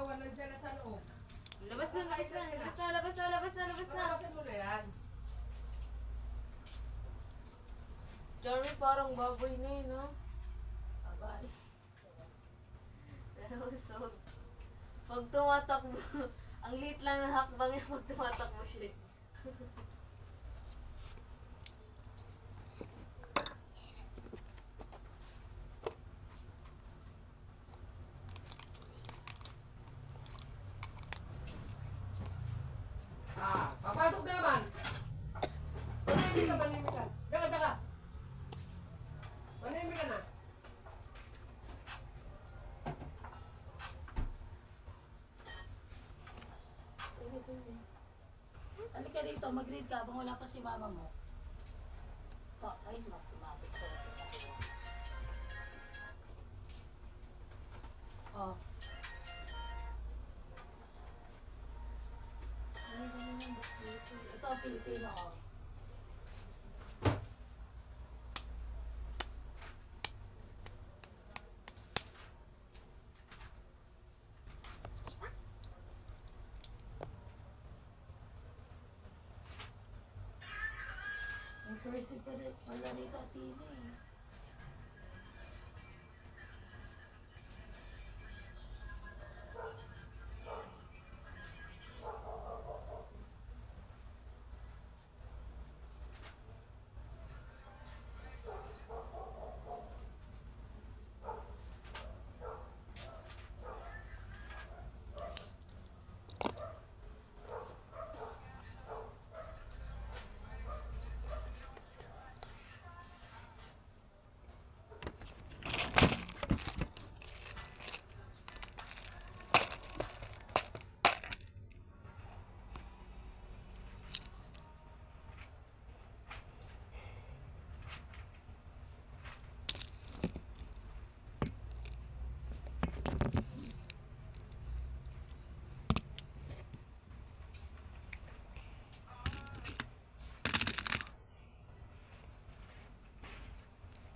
dalawa nandiyan na sa loob. Labas na, labas na, labas na, labas na, labas na, labas na. Labasan mo na yan. Jeremy, parang baboy na yun, no? Abay. Pero usog. Pag tumatakbo, ang liit lang ng hakbang niya pag tumatakbo siya. Papasok na naman. Manimik ka, manimik ka. Daka, daka. Manimik ka na. Halika rito, mag-read ka habang wala pa si mama mo. Ay, mathematics sa Oh. Ay, ganun yung box dito. Ito ang Pilipino, oh. May cursive pa rin. Wala rito at TV.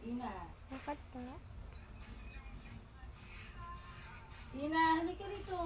Ina. Bakit po? Ina, halika rito.